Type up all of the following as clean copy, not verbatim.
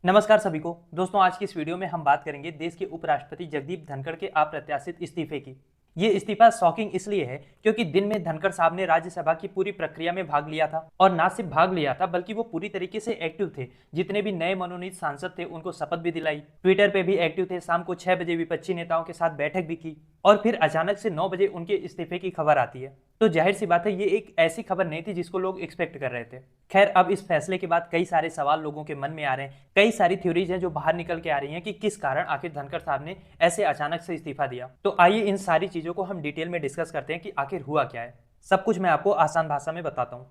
नमस्कार सभी को दोस्तों, आज की इस वीडियो में हम बात करेंगे देश के उपराष्ट्रपति जगदीप धनखड़ के अप्रत्याशित इस्तीफे की। ये इस्तीफा शॉकिंग इसलिए है क्योंकि दिन में धनखड़ साहब ने राज्यसभा की पूरी प्रक्रिया में भाग लिया था और ना सिर्फ भाग लिया था बल्कि वो पूरी तरीके से एक्टिव थे। जितने भी नए मनोनीत सांसद थे उनको शपथ भी दिलाई, ट्विटर पे भी एक्टिव थे, शाम को 6 बजे विपक्षी नेताओं के साथ बैठक भी की और फिर अचानक से 9 बजे उनके इस्तीफे की खबर आती है। तो जाहिर सी बात है ये एक ऐसी खबर नहीं थी जिसको लोग एक्सपेक्ट कर रहे थे। खैर, अब इस फैसले के बाद कई सारे सवाल लोगों के मन में आ रहे हैं, कई सारी थ्योरीज हैं जो बाहर निकल के आ रही हैं कि किस कारण आखिर धनखड़ साहब ने ऐसे अचानक से इस्तीफा दिया। तो आइए इन सारी चीजों को हम डिटेल में डिस्कस करते हैं कि आखिर हुआ क्या है। सब कुछ मैं आपको आसान भाषा में बताता हूँ।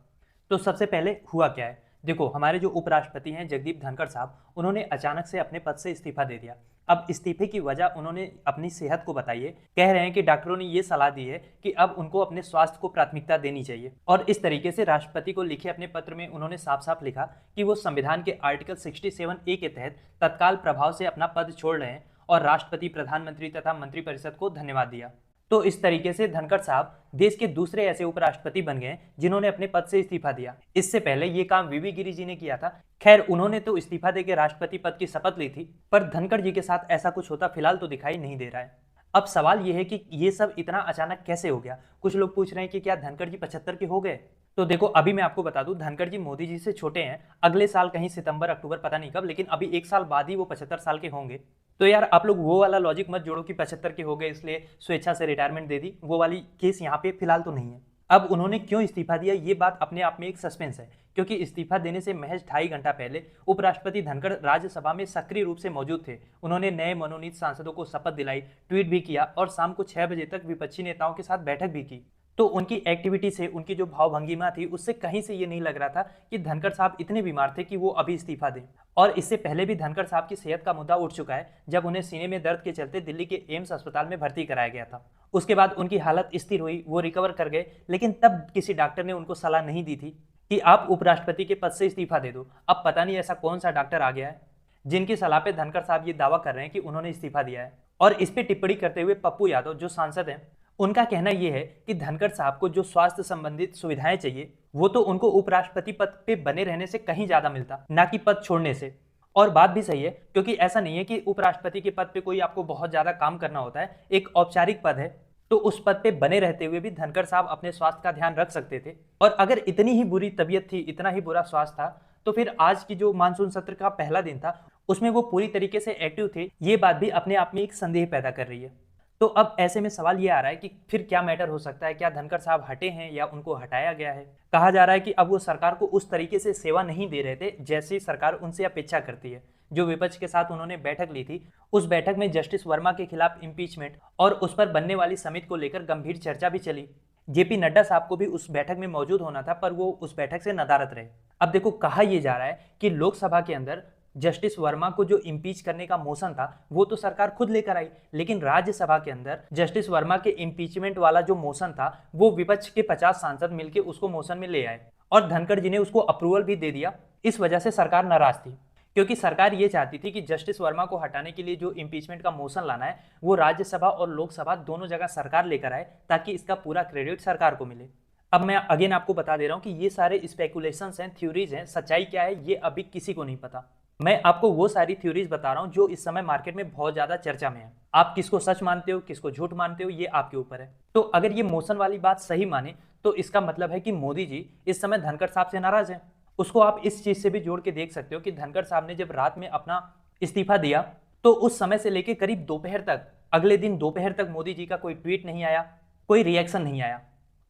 तो सबसे पहले हुआ क्या है, देखो, हमारे जो उपराष्ट्रपति हैं जगदीप धनखड़ साहब, उन्होंने अचानक से अपने पद से इस्तीफा दे दिया। अब इस्तीफे की वजह उन्होंने अपनी सेहत को बताई है। कह रहे हैं कि डॉक्टरों ने ये सलाह दी है कि अब उनको अपने स्वास्थ्य को प्राथमिकता देनी चाहिए और इस तरीके से राष्ट्रपति को लिखे अपने पत्र में उन्होंने साफ साफ लिखा कि वो संविधान के आर्टिकल 67A के तहत तत्काल प्रभाव से अपना पद छोड़ रहे हैं और राष्ट्रपति, प्रधानमंत्री तथा मंत्रिपरिषद को धन्यवाद दिया। तो इस तरीके से धनखड़ साहब देश के दूसरे ऐसे उपराष्ट्रपति बन गए जिन्होंने अपने पद से इस्तीफा दिया। इससे पहले ये काम वीवी गिरी जी ने किया था। खैर, उन्होंने तो इस्तीफा देकर राष्ट्रपति पद की शपथ ली थी, पर धनखड़ जी के साथ ऐसा कुछ होता फिलहाल तो दिखाई नहीं दे रहा है। अब सवाल यह है कि ये सब इतना अचानक कैसे हो गया। कुछ लोग पूछ रहे हैं कि क्या धनखड़ जी 75 के हो गए। तो देखो, अभी मैं आपको बता दूं, धनखड़ जी मोदी जी से छोटे हैं। अगले साल कहीं सितंबर अक्टूबर, पता नहीं कब, लेकिन अभी 1 साल बाद ही वो 75 साल के होंगे। तो यार, आप लोग वो वाला लॉजिक मत जोड़ो कि 75 के हो गए इसलिए स्वेच्छा से रिटायरमेंट दे दी। वो वाली केस यहाँ पे फिलहाल तो नहीं है। अब उन्होंने क्यों इस्तीफा दिया, ये बात अपने आप में एक सस्पेंस है, क्योंकि इस्तीफा देने से महज 2.5 घंटा पहले उपराष्ट्रपति धनखड़ राज्यसभा में सक्रिय रूप से मौजूद थे। उन्होंने नए मनोनीत सांसदों को शपथ दिलाई, ट्वीट भी किया और शाम को 6 बजे तक विपक्षी नेताओं के साथ बैठक भी की। तो उनकी एक्टिविटी से, उनकी जो भावभंगिमा थी, उससे कहीं से ये नहीं लग रहा था कि धनखड़ साहब इतने बीमार थे कि वो अभी इस्तीफा दें। और इससे पहले भी धनखड़ साहब की सेहत का मुद्दा उठ चुका है, जब उन्हें सीने में दर्द के चलते दिल्ली के एम्स अस्पताल में भर्ती कराया गया था। उसके बाद उनकी हालत स्थिर हुई, वो रिकवर कर गए, लेकिन तब किसी डॉक्टर ने उनको सलाह नहीं दी थी कि आप उपराष्ट्रपति के पद से इस्तीफा दे दो। अब पता नहीं ऐसा कौन सा डॉक्टर आ गया है जिनकी सलाह पे धनखड़ साहब ये दावा कर रहे हैं कि उन्होंने इस्तीफा दिया है। और इस पे टिप्पणी करते हुए पप्पू यादव, जो सांसद हैं, उनका कहना यह है कि धनखड़ साहब को जो स्वास्थ्य संबंधित सुविधाएं चाहिए वो तो उनको उपराष्ट्रपति पद पे बने रहने से कहीं ज्यादा मिलता, ना कि पद छोड़ने से। और बात भी सही है, क्योंकि ऐसा नहीं है कि उपराष्ट्रपति के पद पे कोई आपको बहुत ज्यादा काम करना होता है, एक औपचारिक पद है। तो उस पद पे बने रहते हुए भी धनखड़ साहब अपने स्वास्थ्य का ध्यान रख सकते थे। और अगर इतनी ही बुरी तबीयत थी, इतना ही बुरा स्वास्थ्य था, तो फिर आज की जो मानसून सत्र का पहला दिन था उसमें वो पूरी तरीके से एक्टिव थे। ये बात भी अपने आप में एक संदेह पैदा कर रही है। तो अब ऐसे में सवाल ये आ रहा है कि फिर क्या मैटर हो सकता है, क्या धनखड़ साहब हटे हैं या उनको हटाया गया है। कहा जा रहा है कि अब वो सरकार को उस तरीके से सेवा नहीं दे रहे थे जैसी सरकार उनसे अपेक्षा करती है। जो विपक्ष के साथ उन्होंने बैठक ली थी, उस बैठक में जस्टिस वर्मा के खिलाफ इम्पीचमेंट और उस पर बनने वाली समिति को लेकर गंभीर चर्चा भी चली। जेपी नड्डा साहब को भी उस बैठक में मौजूद होना था, पर वो उस बैठक से नदारद रहे। अब देखो, कहा यह जा रहा है कि लोकसभा के अंदर जस्टिस वर्मा को जो इम्पीच करने का मोशन था वो तो सरकार खुद लेकर आई, लेकिन राज्यसभा के अंदर जस्टिस वर्मा के इम्पीचमेंट वाला जो मोशन था वो विपक्ष के 50 सांसद मिलकर उसको मोशन में ले आए और धनखड़ जी ने उसको अप्रूवल भी दे दिया। इस वजह से सरकार नाराज थी, क्योंकि सरकार ये चाहती थी कि जस्टिस वर्मा को हटाने के लिए जो इम्पीचमेंट का मोशन लाना है वो राज्यसभा और लोकसभा दोनों जगह सरकार लेकर आए, ताकि इसका पूरा क्रेडिट सरकार को मिले। अब मैं अगेन आपको बता दे रहा हूं कि ये सारे स्पेकुलेशंस हैं, थ्योरीज हैं, सच्चाई क्या है ये अभी किसी को नहीं पता। मैं आपको वो सारी थ्योरीज बता रहा हूं जो इस समय मार्केट में बहुत ज्यादा चर्चा में है। आप किसको सच मानते हो, किसको झूठ मानते हो, ये आपके ऊपर है। तो अगर ये मोशन वाली बात सही माने तो इसका मतलब है कि मोदी जी इस समय धनखड़ साहब से नाराज हैं। उसको आप इस चीज से भी जोड़ के देख सकते हो कि धनखड़ साहब ने जब रात में अपना इस्तीफा दिया तो उस समय से लेकर करीब दोपहर तक, अगले दिन दोपहर तक मोदी जी का कोई ट्वीट नहीं आया, कोई रिएक्शन नहीं आया।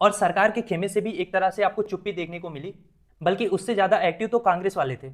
और सरकार के खेमे से भी एक तरह से आपको चुप्पी देखने को मिली, बल्कि उससे ज्यादा एक्टिव तो कांग्रेस वाले थे।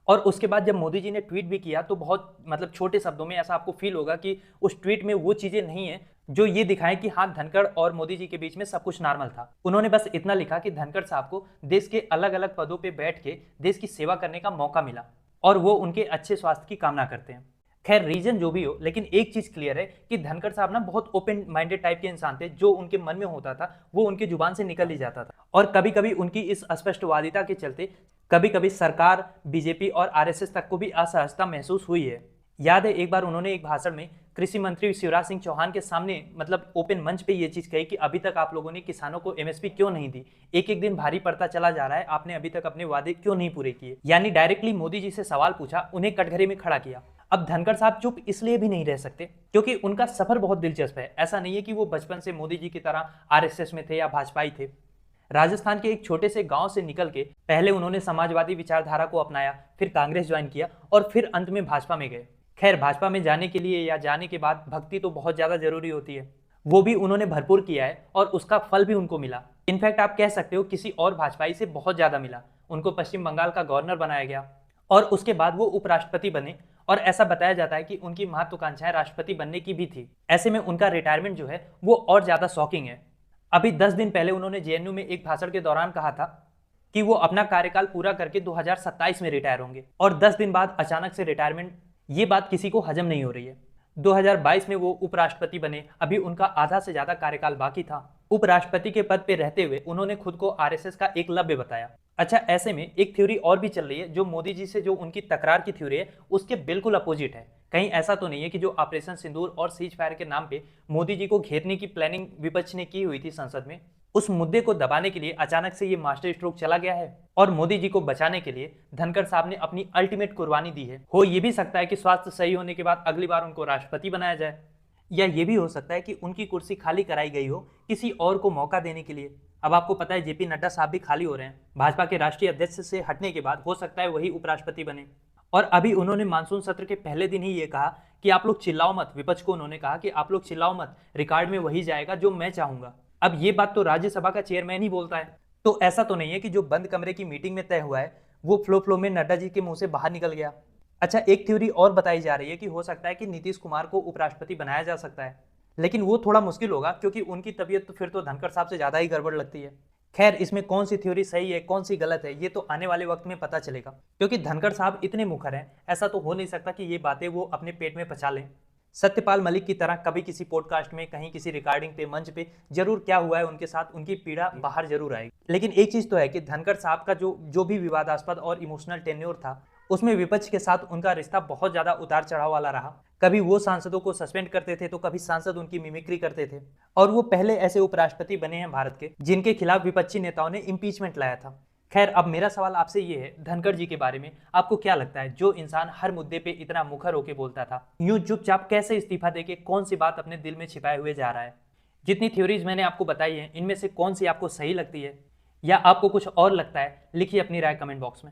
और उसके बाद जब मोदी जी ने ट्वीट भी किया तो बहुत छोटे शब्दों में ऐसा आपको फील होगा कि उस ट्वीट में वो चीजें नहीं है जो ये दिखाएं कि हाँ, धनखड़ और मोदी जी के बीच में सब कुछ नॉर्मल था। उन्होंने बस इतना लिखा कि धनखड़ साहब को देश के अलग अलग पदों पे बैठ के देश की सेवा करने का मौका मिला और वो उनके अच्छे स्वास्थ्य की कामना करते हैं। खैर, रीजन जो भी हो, लेकिन एक चीज क्लियर है कि धनखड़ साहब ना बहुत ओपन माइंडेड टाइप के इंसान थे। जो उनके मन में होता था वो उनकी जुबान से निकल ही जाता था। और कभी कभी उनकी इस अस्पष्टवादिता के चलते कभी कभी सरकार, बीजेपी और आरएसएस तक को भी असहजता महसूस हुई है। याद है एक बार उन्होंने एक भाषण में कृषि मंत्री शिवराज सिंह चौहान के सामने मतलब ओपन मंच पे ये चीज कही कि अभी तक आप लोगों ने किसानों को एमएसपी क्यों नहीं दी, एक एक दिन भारी पड़ता चला जा रहा है, आपने अभी तक अपने वादे क्यों नहीं पूरे किए। यानी डायरेक्टली मोदी जी से सवाल पूछा, उन्हें कटघरे में खड़ा किया। अब धनखड़ साहब चुप इसलिए भी नहीं रह सकते क्योंकि उनका सफर बहुत दिलचस्प है। ऐसा नहीं है कि वो बचपन से मोदी जी की तरह आरएसएस में थे या भाजपाई थे। राजस्थान के एक छोटे से गांव से निकल के पहले उन्होंने समाजवादी विचारधारा को अपनाया, फिर कांग्रेस ज्वाइन किया और फिर अंत में भाजपा में गए। खैर, भाजपा में जाने के लिए या जाने के बाद भक्ति तो बहुत ज्यादा जरूरी होती है, वो भी उन्होंने भरपूर किया है और उसका फल भी उनको मिला। इनफैक्ट आप कह सकते हो किसी और भाजपाई से बहुत ज्यादा मिला। उनको पश्चिम बंगाल का गवर्नर बनाया गया और उसके बाद वो उपराष्ट्रपति बने और ऐसा बताया जाता है कि उनकी महत्वाकांक्षाएं राष्ट्रपति बनने की भी थी। ऐसे में उनका रिटायरमेंट जो है वो और ज्यादा शॉकिंग है। अभी 10 दिन पहले उन्होंने जेएनयू में एक भाषण के दौरान कहा था कि वो अपना कार्यकाल पूरा करके 2027 में रिटायर होंगे और 10 दिन बाद अचानक से रिटायरमेंट, ये बात किसी को हजम नहीं हो रही है। 2022 में वो उपराष्ट्रपति बने, अभी उनका आधा से ज्यादा कार्यकाल बाकी था। उपराष्ट्रपति के पद पे रहते हुए उन्होंने खुद को आरएसएस का एकलव्य बताया। अच्छा, ऐसे में एक थ्योरी और भी चल रही है जो मोदी जी से जो उनकी तकरार की थ्योरी है उसके बिल्कुल अपोजिट है। कहीं ऐसा तो नहीं है कि जो ऑपरेशन सिंदूर और सीज फायर के नाम पे मोदी जी को घेरने की प्लानिंग विपक्ष ने की हुई थी संसद में, उस मुद्दे को दबाने के लिए अचानक से ये मास्टर स्ट्रोक चला गया है और मोदी जी को बचाने के लिए धनखड़ साहब ने अपनी अल्टीमेट कुर्बानी दी है। हो ये भी सकता है कि स्वास्थ्य सही होने के बाद अगली बार उनको राष्ट्रपति बनाया जाए, या ये भी हो सकता है कि उनकी कुर्सी खाली कराई गई हो किसी और को मौका देने के लिए। अब आपको पता है जेपी नड्डा साहब भी खाली हो रहे हैं, भाजपा के राष्ट्रीय अध्यक्ष से हटने के बाद हो सकता है वही उपराष्ट्रपति बने। और अभी उन्होंने मानसून सत्र के पहले दिन ही ये कहा कि आप लोग चिल्लाओ मत, विपक्ष को उन्होंने कहा कि आप लोग चिल्लाओ मत, रिकॉर्ड में वही जाएगा जो मैं चाहूंगा। अब ये बात तो राज्यसभा का चेयरमैन ही बोलता है, तो ऐसा तो नहीं है कि जो बंद कमरे की मीटिंग में तय हुआ है वो फ्लो में नड्डा जी के मुंह से बाहर निकल गया। अच्छा, एक थ्योरी और बताई जा रही है कि हो सकता है कि नीतीश कुमार को उपराष्ट्रपति बनाया जा सकता है, लेकिन वो थोड़ा मुश्किल होगा क्योंकि उनकी तबीयत तो फिर तो धनखड़ साहब से ज्यादा ही गड़बड़ लगती है। खैर, इसमें कौन सी थ्योरी सही है कौन सी गलत है ये तो आने वाले वक्त में पता चलेगा, क्योंकि धनखड़ साहब इतने मुखर हैं, ऐसा तो हो नहीं सकता कि ये बातें वो अपने पेट में पचा लें। सत्यपाल मलिक की तरह कभी किसी पॉडकास्ट में, कहीं किसी रिकॉर्डिंग पे, मंच पे जरूर क्या हुआ है उनके साथ, उनकी पीड़ा बाहर जरूर आएगी। लेकिन एक चीज तो है कि धनखड़ साहब का जो भी विवादास्पद और इमोशनल टेन्योर था उसमें विपक्ष के साथ उनका रिश्ता बहुत ज्यादा उतार चढ़ाव वाला रहा। कभी वो सांसदों को सस्पेंड करते थे तो कभी सांसद उनकी मिमिक्री करते थे, और वो पहले ऐसे उपराष्ट्रपति बने हैं भारत के जिनके खिलाफ विपक्षी नेताओं ने इम्पीचमेंट लाया था। खैर, अब मेरा सवाल आपसे ये है, धनखड़ जी के बारे में आपको क्या लगता है? जो इंसान हर मुद्दे पे इतना मुखर होकर बोलता था, यूं चुपचाप कैसे इस्तीफा देके कौन सी बात अपने दिल में छिपाए हुए जा रहा है? जितनी थ्योरीज मैंने आपको बताई है इनमें से कौन सी आपको सही लगती है या आपको कुछ और लगता है? लिखिए अपनी राय कमेंट बॉक्स में।